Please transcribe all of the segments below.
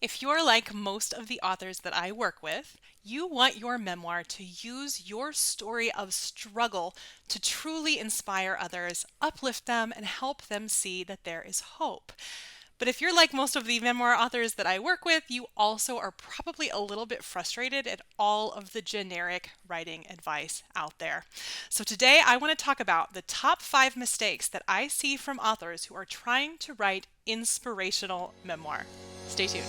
If you're like most of the authors that I work with, you want your memoir to use your story of struggle to truly inspire others, uplift them, and help them see that there is hope. But if you're like most of the memoir authors that I work with, you also are probably a little bit frustrated at all of the generic writing advice out there. So today I want to talk about the top 5 mistakes that I see from authors who are trying to write inspirational memoir. Stay tuned.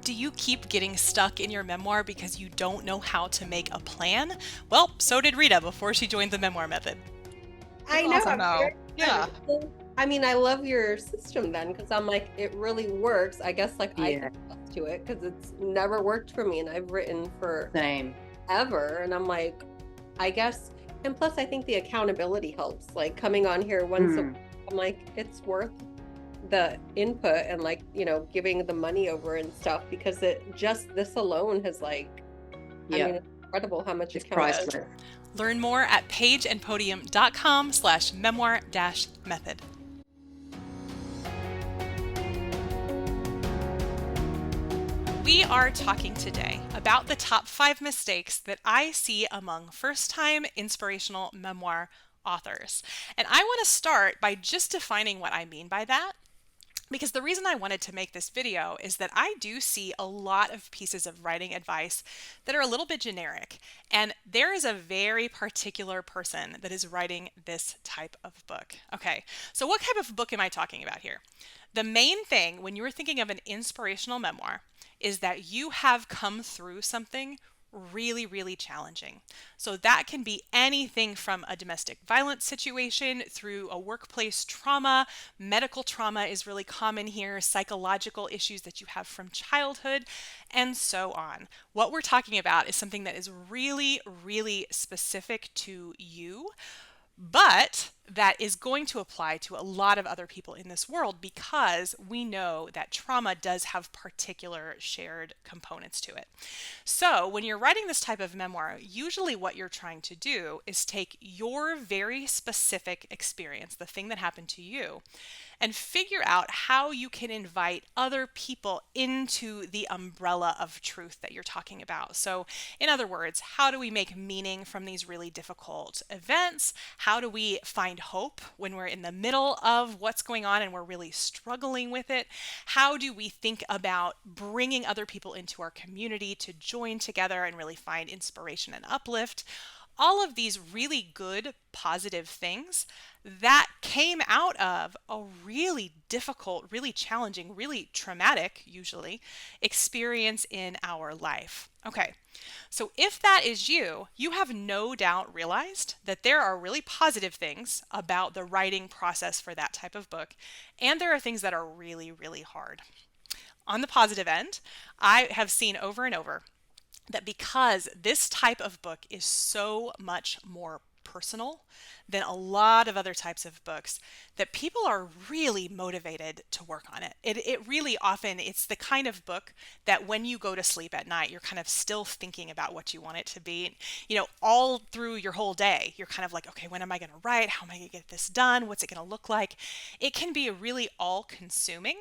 Do you keep getting stuck in your memoir because you don't know how to make a plan? Well, so did Rita before she joined the Memoir Method. That's I know, awesome I'm though. very Yeah. excited. So, I mean, I love your system then because I'm like, it really works. I guess like I Yeah. can attest to it because it's never worked for me and I've written Same. forever. And I'm like, I guess, and plus I think the accountability helps. Like coming on here once a week, Mm. I'm like, it's worth the input and like, giving the money over and stuff because it just this alone has like, I mean, Yep. it's incredible how much It's accountability. priceless. Learn more at pageandpodium.com/memoir-method. We are talking today about the top 5 mistakes that I see among first-time inspirational memoir authors. And I want to start by just defining what I mean by that. Because the reason I wanted to make this video is that I do see a lot of pieces of writing advice that are a little bit generic. And there is a very particular person that is writing this type of book. Okay, so what type of book am I talking about here? The main thing when you are thinking of an inspirational memoir is that you have come through something really, really challenging. So that can be anything from a domestic violence situation through a workplace trauma. Medical trauma is really common here, psychological issues that you have from childhood, and so on. What we're talking about is something that is really, really specific to you, but that is going to apply to a lot of other people in this world because we know that trauma does have particular shared components to it. So, when you're writing this type of memoir, usually what you're trying to do is take your very specific experience, the thing that happened to you, and figure out how you can invite other people into the umbrella of truth that you're talking about. So, in other words, how do we make meaning from these really difficult events? How do we find hope when we're in the middle of what's going on and we're really struggling with it? How do we think about bringing other people into our community to join together and really find inspiration and uplift? All of these really good, positive things that came out of a really difficult, really challenging, really traumatic, usually, experience in our life. Okay, so if that is you, you have no doubt realized that there are really positive things about the writing process for that type of book, and there are things that are really, really hard. On the positive end, I have seen over and over that because this type of book is so much more personal than a lot of other types of books, that people are really motivated to work on it. It really often, it's the kind of book that when you go to sleep at night, you're kind of still thinking about what you want it to be. All through your whole day, you're kind of like, okay, when am I going to write? How am I going to get this done? What's it going to look like? It can be really all consuming.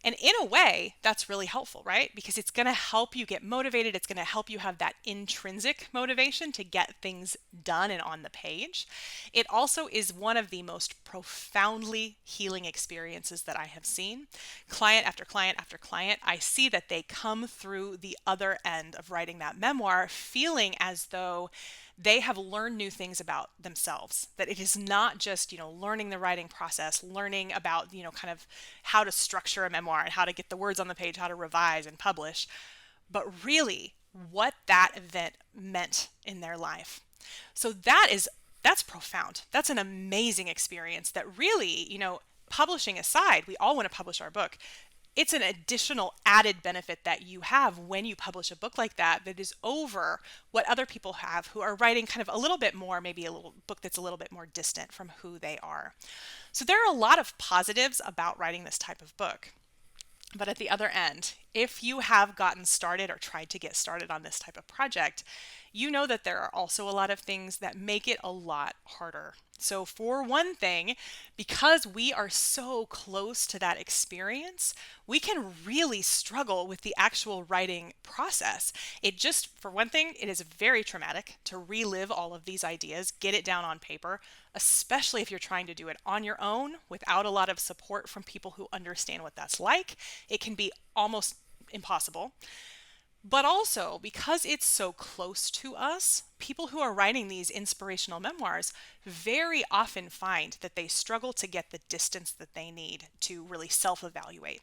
And in a way, that's really helpful, right? Because it's going to help you get motivated. It's going to help you have that intrinsic motivation to get things done and on the page. It also is one of the most profoundly healing experiences that I have seen. Client after client after client, I see that they come through the other end of writing that memoir feeling as though they have learned new things about themselves, that it is not just learning the writing process, learning about kind of how to structure a memoir and how to get the words on the page, how to revise and publish, but really what that event meant in their life. So that's profound. That's an amazing experience that really, publishing aside, we all want to publish our book. It's an additional added benefit that you have when you publish a book like that that is over what other people have who are writing kind of a little bit more, maybe a little book that's a little bit more distant from who they are. So there are a lot of positives about writing this type of book. But at the other end, if you have gotten started or tried to get started on this type of project, you know that there are also a lot of things that make it a lot harder. So, for one thing, because we are so close to that experience, we can really struggle with the actual writing process. It just, for one thing, it is very traumatic to relive all of these ideas, get it down on paper, especially if you're trying to do it on your own without a lot of support from people who understand what that's like. It can be almost impossible. But also, because it's so close to us, people who are writing these inspirational memoirs very often find that they struggle to get the distance that they need to really self evaluate.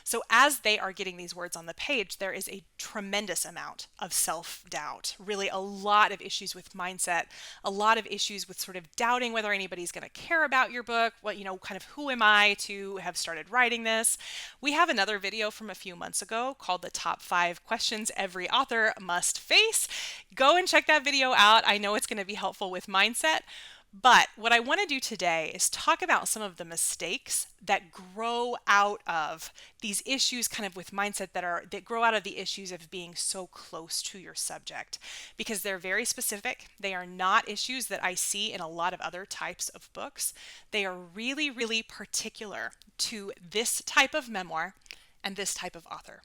So, as they are getting these words on the page, there is a tremendous amount of self doubt, really, a lot of issues with mindset, a lot of issues with sort of doubting whether anybody's going to care about your book, kind of who am I to have started writing this. We have another video from a few months ago called The Top 5 Questions Every Author Must Face. Go and check that video out. I know it's going to be helpful with mindset. But what I want to do today is talk about some of the mistakes that grow out of these issues kind of with mindset that grow out of the issues of being so close to your subject, because they're very specific. They are not issues that I see in a lot of other types of books. They are really, really particular to this type of memoir and this type of author.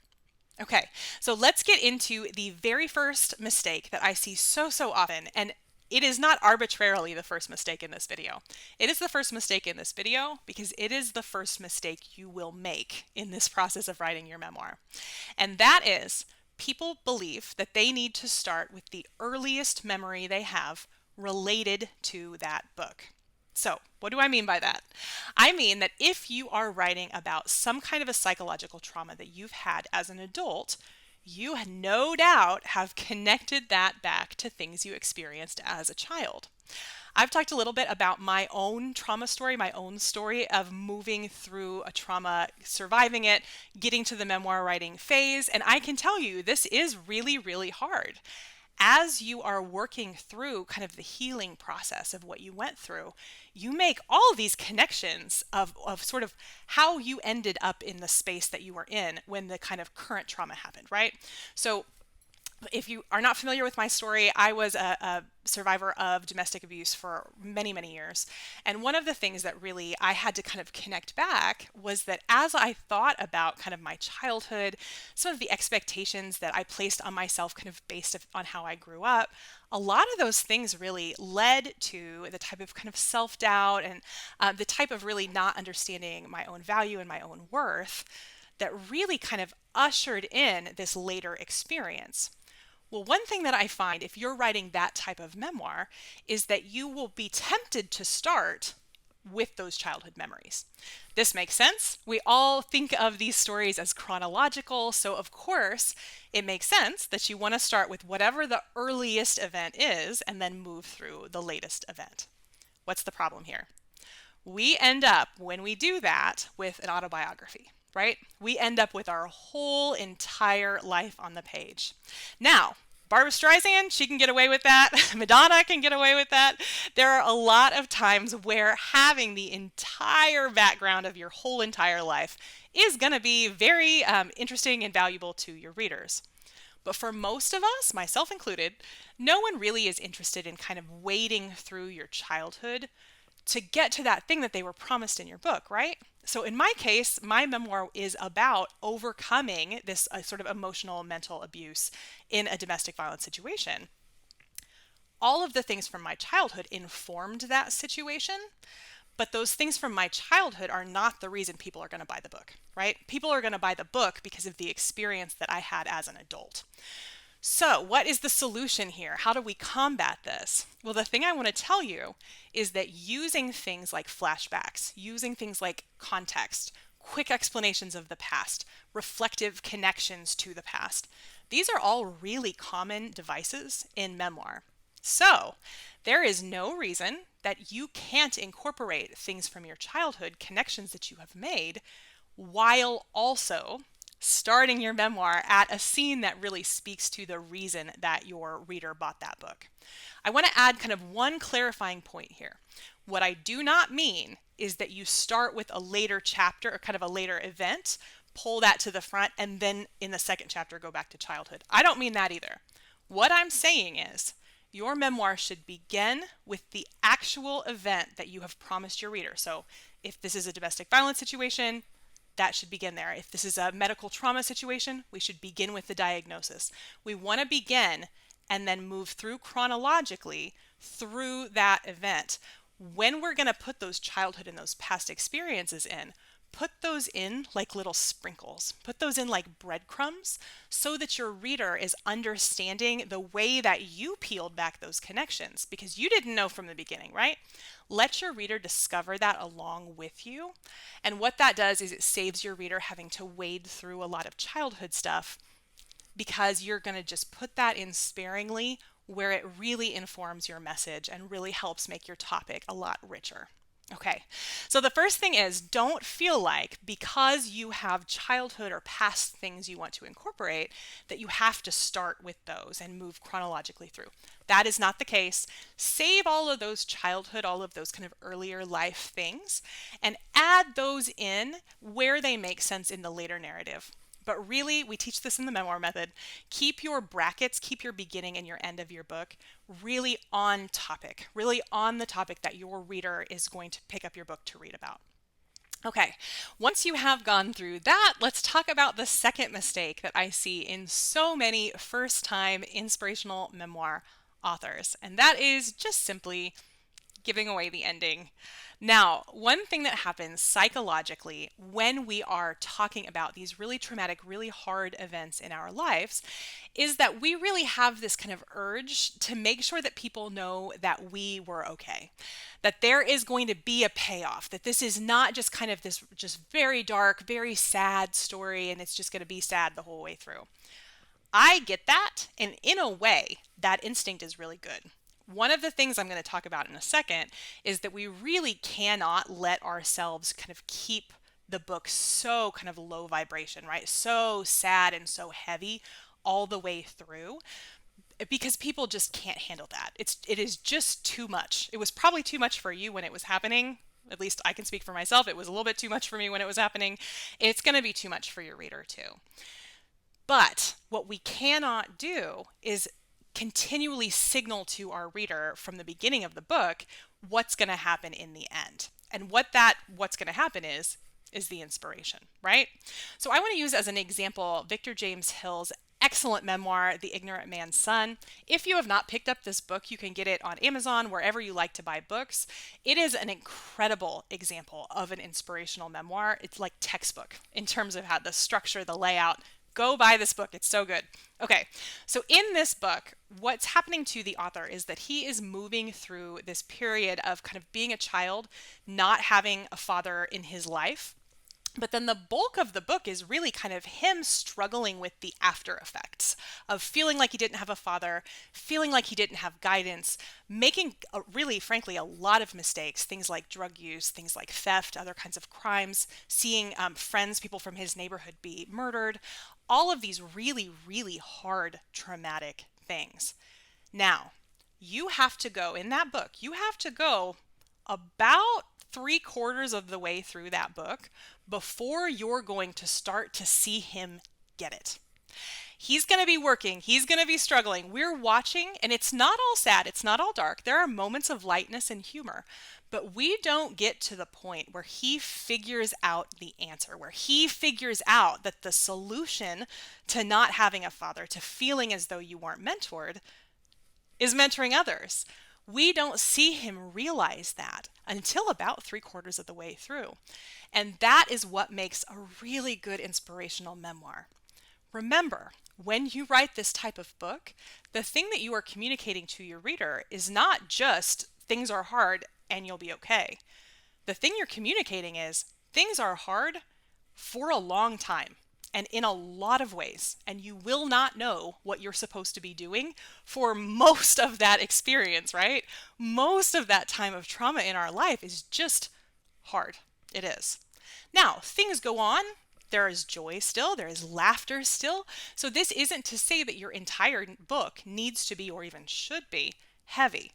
Okay, so let's get into the very first mistake that I see so often, and it is not arbitrarily the first mistake in this video. It is the first mistake in this video because it is the first mistake you will make in this process of writing your memoir. And that is, people believe that they need to start with the earliest memory they have related to that book. So, what do I mean by that? I mean that if you are writing about some kind of a psychological trauma that you've had as an adult, you no doubt have connected that back to things you experienced as a child. I've talked a little bit about my own trauma story, my own story of moving through a trauma, surviving it, getting to the memoir writing phase, and I can tell you this is really, really hard. As you are working through kind of the healing process of what you went through, you make all of these connections of sort of how you ended up in the space that you were in when the kind of current trauma happened, right? So if you are not familiar with my story, I was a survivor of domestic abuse for many, many years. And one of the things that really I had to kind of connect back was that as I thought about kind of my childhood, some of the expectations that I placed on myself kind of based on how I grew up, a lot of those things really led to the type of kind of self-doubt and the type of really not understanding my own value and my own worth that really kind of ushered in this later experience. Well, one thing that I find if you're writing that type of memoir is that you will be tempted to start with those childhood memories. This makes sense. We all think of these stories as chronological, so of course it makes sense that you want to start with whatever the earliest event is and then move through the latest event. What's the problem here? We end up, when we do that, with an autobiography, right? We end up with our whole entire life on the page. Now, Barbra Streisand, she can get away with that. Madonna can get away with that. There are a lot of times where having the entire background of your whole entire life is going to be very interesting and valuable to your readers. But for most of us, myself included, no one really is interested in kind of wading through your childhood to get to that thing that they were promised in your book, right? So in my case, my memoir is about overcoming this sort of emotional, mental abuse in a domestic violence situation. All of the things from my childhood informed that situation, but those things from my childhood are not the reason people are going to buy the book, right? People are going to buy the book because of the experience that I had as an adult. So, what is the solution here? How do we combat this? Well, the thing I want to tell you is that using things like flashbacks, using things like context, quick explanations of the past, reflective connections to the past, these are all really common devices in memoir. So, there is no reason that you can't incorporate things from your childhood, connections that you have made, while also starting your memoir at a scene that really speaks to the reason that your reader bought that book. I want to add kind of one clarifying point here. What I do not mean is that you start with a later chapter or kind of a later event pull that to the front and then in the second chapter go back to childhood. I don't mean that either. What I'm saying is your memoir should begin with the actual event that you have promised your reader. So if this is a domestic violence situation, that should begin there. If this is a medical trauma situation, we should begin with the diagnosis. We want to begin and then move through chronologically through that event. When we're going to put those childhood and those past experiences in, put those in like little sprinkles. Put those in like breadcrumbs so that your reader is understanding the way that you peeled back those connections because you didn't know from the beginning, right? Let your reader discover that along with you. And what that does is it saves your reader having to wade through a lot of childhood stuff because you're going to just put that in sparingly where it really informs your message and really helps make your topic a lot richer. Okay, so the first thing is don't feel like because you have childhood or past things you want to incorporate that you have to start with those and move chronologically through. That is not the case. Save all of those childhood, all of those kind of earlier life things, and add those in where they make sense in the later narrative. But really, we teach this in the Memoir Method. Keep your brackets, keep your beginning and your end of your book really on topic, really on the topic that your reader is going to pick up your book to read about. Okay, once you have gone through that, let's talk about the second mistake that I see in so many first-time inspirational memoir authors, and that is just simply giving away the ending. Now, one thing that happens psychologically when we are talking about these really traumatic, really hard events in our lives is that we really have this kind of urge to make sure that people know that we were okay, that there is going to be a payoff, that this is not just kind of this just very dark, very sad story and it's just going to be sad the whole way through. I get that, and in a way, that instinct is really good. One of the things I'm going to talk about in a second is that we really cannot let ourselves kind of keep the book so kind of low vibration, right? So sad and so heavy all the way through because people just can't handle that. It is just too much. It was probably too much for you when it was happening. At least I can speak for myself. It was a little bit too much for me when it was happening. It's going to be too much for your reader too. But what we cannot do is continually signal to our reader from the beginning of the book what's going to happen in the end. And what's going to happen is the inspiration, right? So I want to use as an example Victor James Hill's excellent memoir, The Ignorant Man's Son. If you have not picked up this book, you can get it on Amazon, wherever you like to buy books. It is an incredible example of an inspirational memoir. It's like textbook in terms of how the structure, the layout. Go buy this book. It's so good. Okay, so in this book, what's happening to the author is that he is moving through this period of kind of being a child, not having a father in his life. But then the bulk of the book is really kind of him struggling with the after effects of feeling like he didn't have a father, feeling like he didn't have guidance, making really, frankly, a lot of mistakes, things like drug use, things like theft, other kinds of crimes, seeing friends, people from his neighborhood be murdered, all of these really, really hard, traumatic things. Now, you have to go in that book, you have to go about 3/4 of the way through that book before you're going to start to see him get it. He's going to be working. He's going to be struggling. We're watching, and it's not all sad. It's not all dark. There are moments of lightness and humor, but we don't get to the point where he figures out the answer, where he figures out that the solution to not having a father, to feeling as though you weren't mentored, is mentoring others. We don't see him realize that until about 3/4 of the way through. And that is what makes a really good inspirational memoir. Remember, when you write this type of book, the thing that you are communicating to your reader is not just things are hard and you'll be okay. The thing you're communicating is things are hard for a long time and in a lot of ways, and you will not know what you're supposed to be doing for most of that experience, right? Most of that time of trauma in our life is just hard. It is. Now, things go on. There is joy still, there is laughter still. So this isn't to say that your entire book needs to be, or even should be, heavy.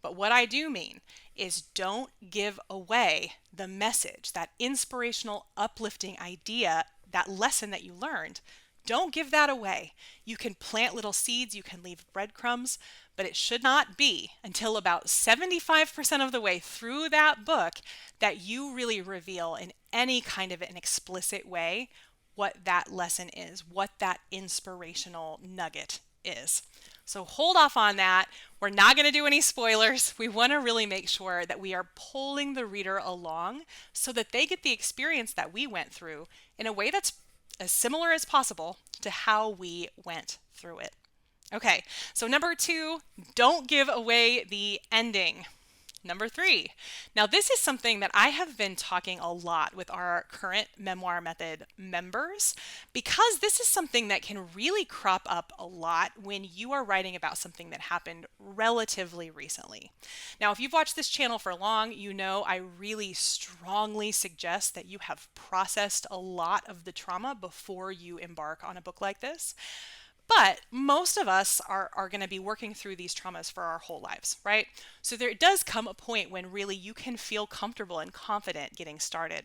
But what I do mean is don't give away the message, that inspirational, uplifting idea that lesson that you learned. Don't give that away. You can plant little seeds, you can leave breadcrumbs, but it should not be until about 75% of the way through that book that you really reveal in any kind of an explicit way what that lesson is, what that inspirational nugget is. So hold off on that. We're not going to do any spoilers. We want to really make sure that we are pulling the reader along so that they get the experience that we went through in a way that's as similar as possible to how we went through it. Okay, so number 2, don't give away the ending. Number 3, now this is something that I have been talking a lot with our current Memoir Method members because this is something that can really crop up a lot when you are writing about something that happened relatively recently. Now, if you've watched this channel for long, you know I really strongly suggest that you have processed a lot of the trauma before you embark on a book like this. But most of us are going to be working through these traumas for our whole lives, right? So there does come a point when really you can feel comfortable and confident getting started.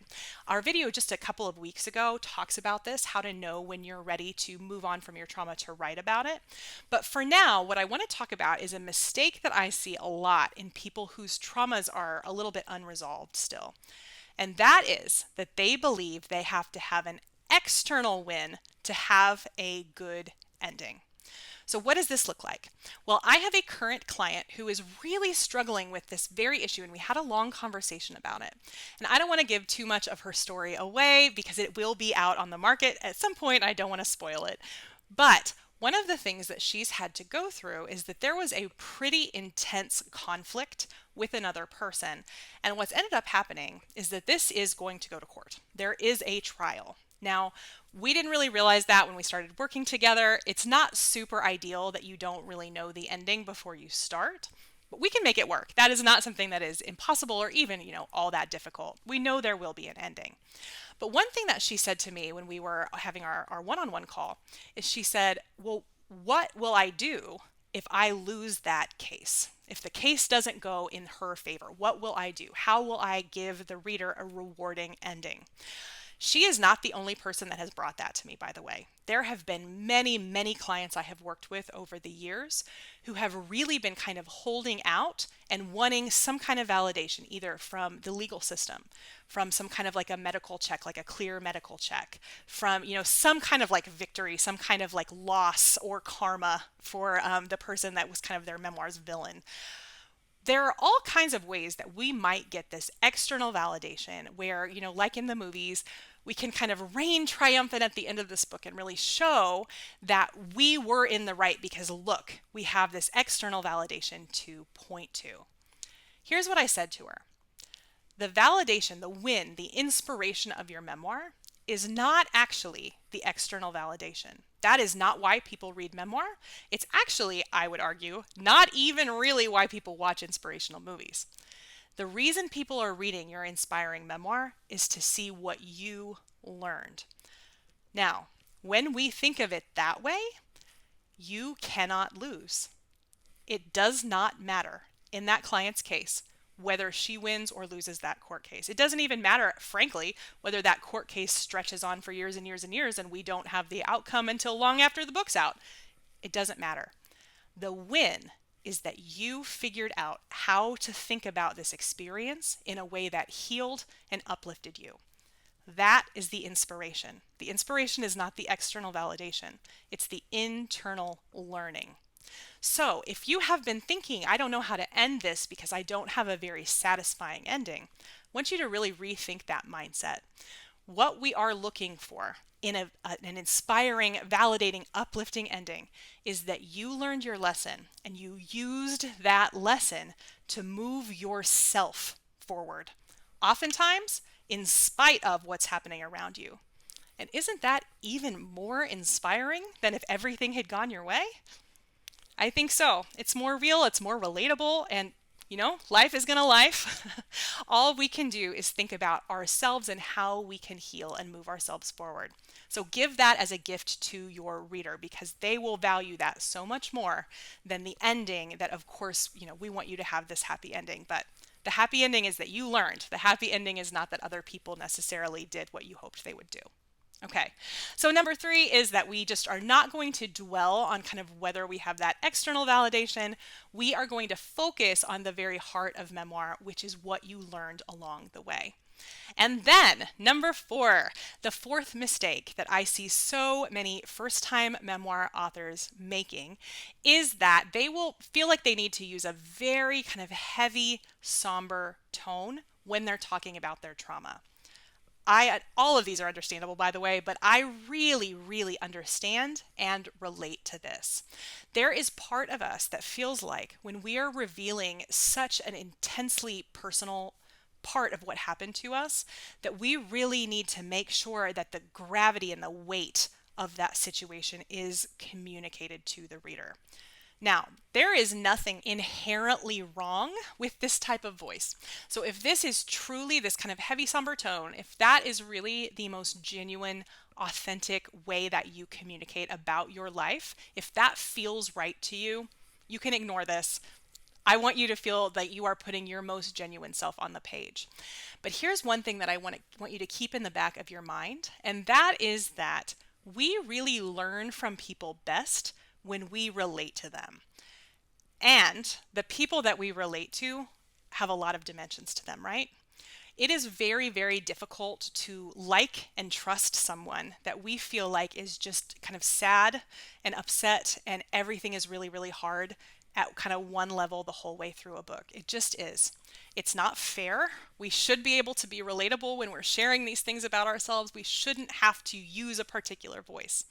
Our video just a couple of weeks ago talks about this, how to know when you're ready to move on from your trauma to write about it. But for now, what I want to talk about is a mistake that I see a lot in people whose traumas are a little bit unresolved still. And that is that they believe they have to have an external win to have a good ending. So what does this look like? Well, I have a current client who is really struggling with this very issue, and we had a long conversation about it. And I don't want to give too much of her story away because it will be out on the market at some point. I don't want to spoil it. But one of the things that she's had to go through is that there was a pretty intense conflict with another person. And what's ended up happening is that this is going to go to court. There is a trial. Now, we didn't really realize that when we started working together. It's not super ideal that you don't really know the ending before you start, but we can make it work. That is not something that is impossible or even, all that difficult. We know there will be an ending. But one thing that she said to me when we were having our one-on-one call is she said, well, what will I do if I lose that case? If the case doesn't go in her favor, what will I do? How will I give the reader a rewarding ending? She is not the only person that has brought that to me, by the way. There have been many, many clients I have worked with over the years who have really been kind of holding out and wanting some kind of validation, either from the legal system, from some kind of like a medical check, like a clear medical check, from, some kind of like victory, some kind of like loss or karma for the person that was kind of their memoir's villain. There are all kinds of ways that we might get this external validation where, like in the movies, we can kind of reign triumphant at the end of this book and really show that we were in the right because look, we have this external validation to point to. Here's what I said to her. The validation, the win, the inspiration of your memoir is not actually the external validation. That is not why people read memoir. It's actually, I would argue, not even really why people watch inspirational movies. The reason people are reading your inspiring memoir is to see what you learned. Now, when we think of it that way, you cannot lose. It does not matter in that client's case whether she wins or loses that court case. It doesn't even matter, frankly, whether that court case stretches on for years and years and years and we don't have the outcome until long after the book's out. It doesn't matter. The win is that you figured out how to think about this experience in a way that healed and uplifted you. That is the inspiration. The inspiration is not the external validation. It's the internal learning. So if you have been thinking, I don't know how to end this because I don't have a very satisfying ending, I want you to really rethink that mindset. What we are looking for in an inspiring, validating, uplifting ending is that you learned your lesson and you used that lesson to move yourself forward, oftentimes in spite of what's happening around you. And isn't that even more inspiring than if everything had gone your way? I think so. It's more real, it's more relatable, and life is gonna life. All we can do is think about ourselves and how we can heal and move ourselves forward. So give that as a gift to your reader because they will value that so much more than the ending that, of course, we want you to have this happy ending. But the happy ending is that you learned. The happy ending is not that other people necessarily did what you hoped they would do. Okay, so number three is that we just are not going to dwell on kind of whether we have that external validation. We are going to focus on the very heart of memoir, which is what you learned along the way. And then number four, the fourth mistake that I see so many first time memoir authors making is that they will feel like they need to use a very kind of heavy, somber tone when they're talking about their trauma. All of these are understandable, by the way, but I really, really understand and relate to this. There is part of us that feels like when we are revealing such an intensely personal part of what happened to us, that we really need to make sure that the gravity and the weight of that situation is communicated to the reader. Now, there is nothing inherently wrong with this type of voice. So if this is truly this kind of heavy, somber tone, if that is really the most genuine, authentic way that you communicate about your life, if that feels right to you, you can ignore this. I want you to feel that you are putting your most genuine self on the page. But here's one thing that I want you to keep in the back of your mind, and that is that we really learn from people best when we relate to them. And the people that we relate to have a lot of dimensions to them, right? It is very, very difficult to like and trust someone that we feel like is just kind of sad and upset and everything is really, really hard at kind of one level the whole way through a book. It just is. It's not fair. We should be able to be relatable when we're sharing these things about ourselves. We shouldn't have to use a particular voice.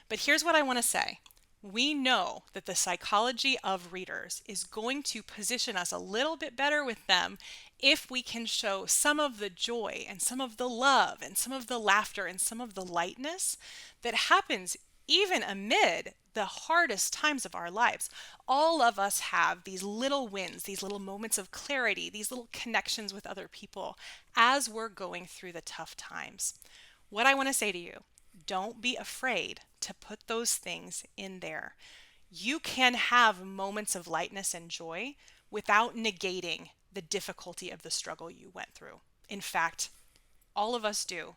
But here's what I want to say. We know that the psychology of readers is going to position us a little bit better with them if we can show some of the joy and some of the love and some of the laughter and some of the lightness that happens even amid the hardest times of our lives. All of us have these little wins, these little moments of clarity, these little connections with other people as we're going through the tough times. What I want to say to you, don't be afraid to put those things in there. You can have moments of lightness and joy without negating the difficulty of the struggle you went through. In fact, all of us do.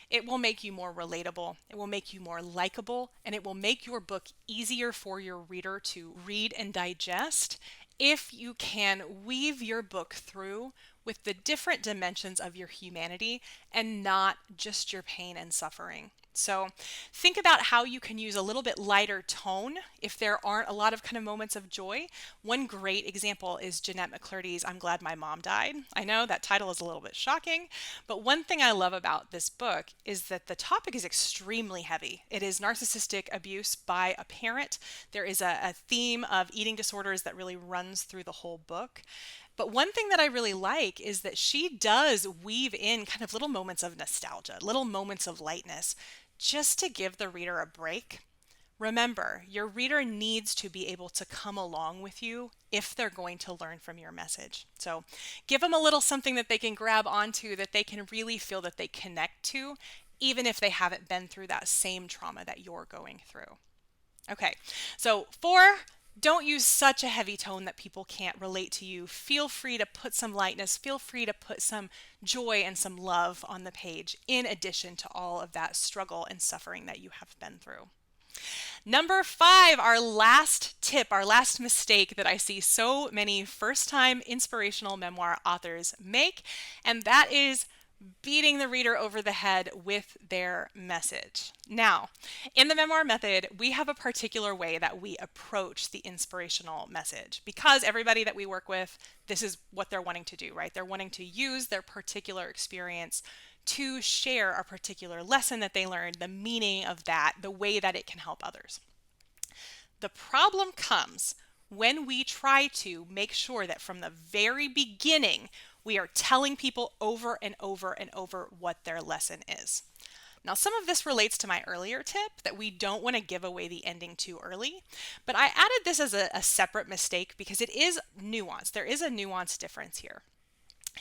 It will make you more relatable, it will make you more likable, and it will make your book easier for your reader to read and digest if you can weave your book through with the different dimensions of your humanity and not just your pain and suffering. So think about how you can use a little bit lighter tone if there aren't a lot of kind of moments of joy. One great example is Jeanette McCurdy's I'm Glad My Mom Died. I know that title is a little bit shocking, but one thing I love about this book is that the topic is extremely heavy. It is narcissistic abuse by a parent. There is a theme of eating disorders that really runs through the whole book. But one thing that I really like is that she does weave in kind of little moments of nostalgia, little moments of lightness, just to give the reader a break. Remember, your reader needs to be able to come along with you if they're going to learn from your message. So give them a little something that they can grab onto, that they can really feel that they connect to, even if they haven't been through that same trauma that you're going through. Okay, so 4, don't use such a heavy tone that people can't relate to you. Feel free to put some lightness, feel free to put some joy and some love on the page in addition to all of that struggle and suffering that you have been through. Number 5, our last tip, our last mistake that I see so many first-time inspirational memoir authors make, and that is beating the reader over the head with their message. Now, in the Memoir Method, we have a particular way that we approach the inspirational message because everybody that we work with, this is what they're wanting to do, right? They're wanting to use their particular experience to share a particular lesson that they learned, the meaning of that, the way that it can help others. The problem comes when we try to make sure that from the very beginning, we are telling people over and over and over what their lesson is. Now, some of this relates to my earlier tip that we don't want to give away the ending too early, but I added this as a separate mistake because it is nuanced. There is a nuance difference here.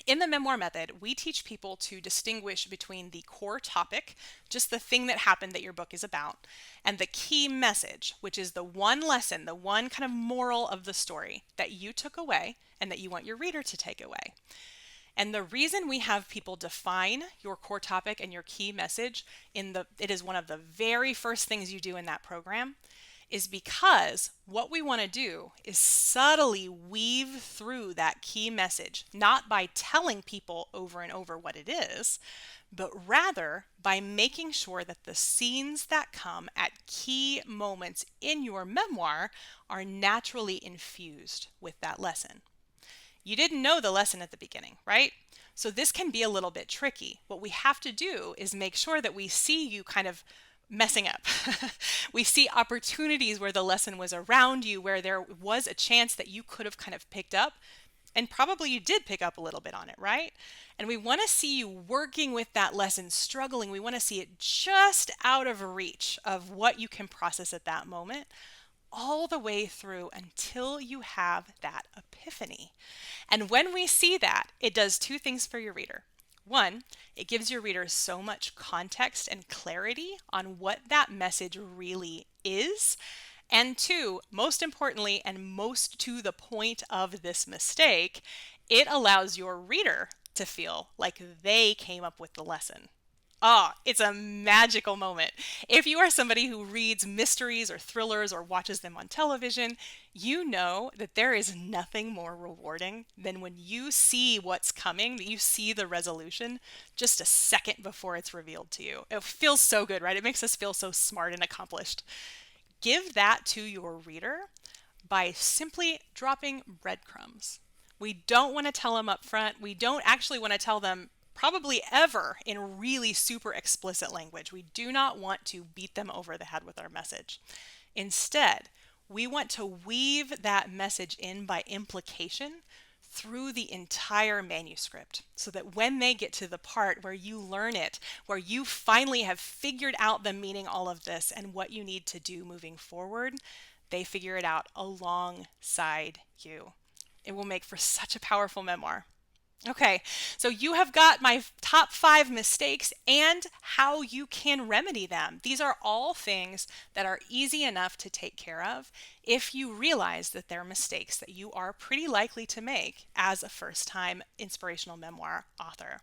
In the Memoir Method, we teach people to distinguish between the core topic, just the thing that happened that your book is about, and the key message, which is the one lesson, the one kind of moral of the story that you took away and that you want your reader to take away. And the reason we have people define your core topic and your key message it is one of the very first things you do in that program, is because what we want to do is subtly weave through that key message, not by telling people over and over what it is, but rather by making sure that the scenes that come at key moments in your memoir are naturally infused with that lesson. You didn't know the lesson at the beginning, right? So this can be a little bit tricky. What we have to do is make sure that we see you kind of messing up. We see opportunities where the lesson was around you, where there was a chance that you could have kind of picked up, and probably you did pick up a little bit on it, right? And we want to see you working with that lesson, struggling. We want to see it just out of reach of what you can process at that moment, all the way through until you have that epiphany. And when we see that, it does two things for your reader. One, it gives your reader so much context and clarity on what that message really is. And two, most importantly, and most to the point of this mistake, it allows your reader to feel like they came up with the lesson. Oh, it's a magical moment. If you are somebody who reads mysteries or thrillers or watches them on television, you know that there is nothing more rewarding than when you see what's coming, that you see the resolution just a second before it's revealed to you. It feels so good, right? It makes us feel so smart and accomplished. Give that to your reader by simply dropping breadcrumbs. We don't want to tell them up front. We don't actually want to tell them probably ever in really super explicit language. We do not want to beat them over the head with our message. Instead, we want to weave that message in by implication through the entire manuscript, so that when they get to the part where you learn it, where you finally have figured out the meaning all of this and what you need to do moving forward, they figure it out alongside you. It will make for such a powerful memoir. Okay, so you have got my top 5 mistakes and how you can remedy them. These are all things that are easy enough to take care of if you realize that they're mistakes that you are pretty likely to make as a first-time inspirational memoir author.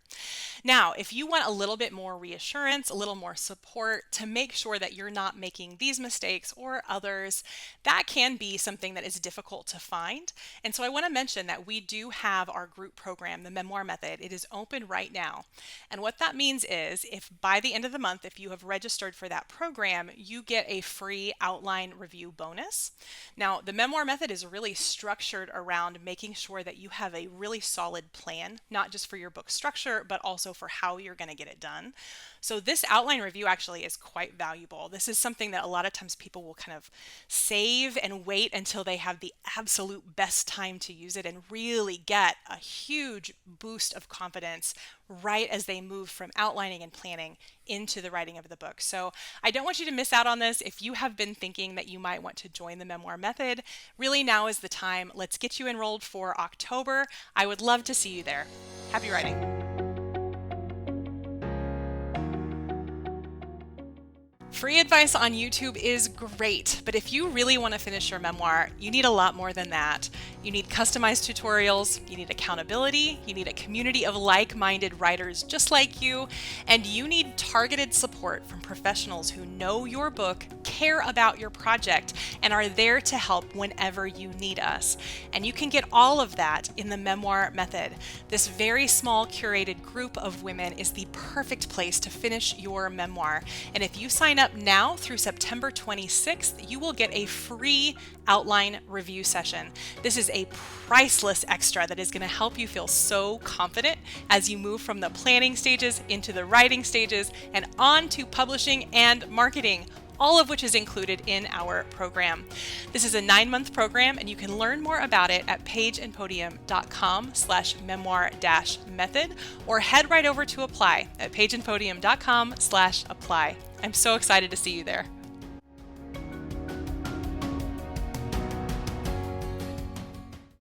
Now, if you want a little bit more reassurance, a little more support to make sure that you're not making these mistakes or others, that can be something that is difficult to find. And so I want to mention that we do have our group program, the Memoir Method. It is open right now. And what that means is if by the end of the month, if you have registered for that program, you get a free outline review bonus. Now, the Memoir Method is really structured around making sure that you have a really solid plan, not just for your book structure, but also for how you're going to get it done. So this outline review actually is quite valuable. This is something that a lot of times people will kind of save and wait until they have the absolute best time to use it and really get a huge boost of confidence right as they move from outlining and planning into the writing of the book. So I don't want you to miss out on this. If you have been thinking that you might want to join the Memoir Method, really now is the time. Let's get you enrolled for October. I would love to see you there. Happy writing. Free advice on YouTube is great, but if you really want to finish your memoir, you need a lot more than that. You need customized tutorials, you need accountability, you need a community of like-minded writers just like you, and you need targeted support from professionals who know your book, care about your project, and are there to help whenever you need us. And you can get all of that in the Memoir Method. This very small curated group of women is the perfect place to finish your memoir. And if you sign up now through September 26th, you will get a free outline review session. This is a priceless extra that is going to help you feel so confident as you move from the planning stages into the writing stages and on to publishing and marketing, all of which is included in our program. This is a 9-month program, and you can learn more about it at pageandpodium.com/memoir-method, or head right over to apply at pageandpodium.com/apply. I'm so excited to see you there.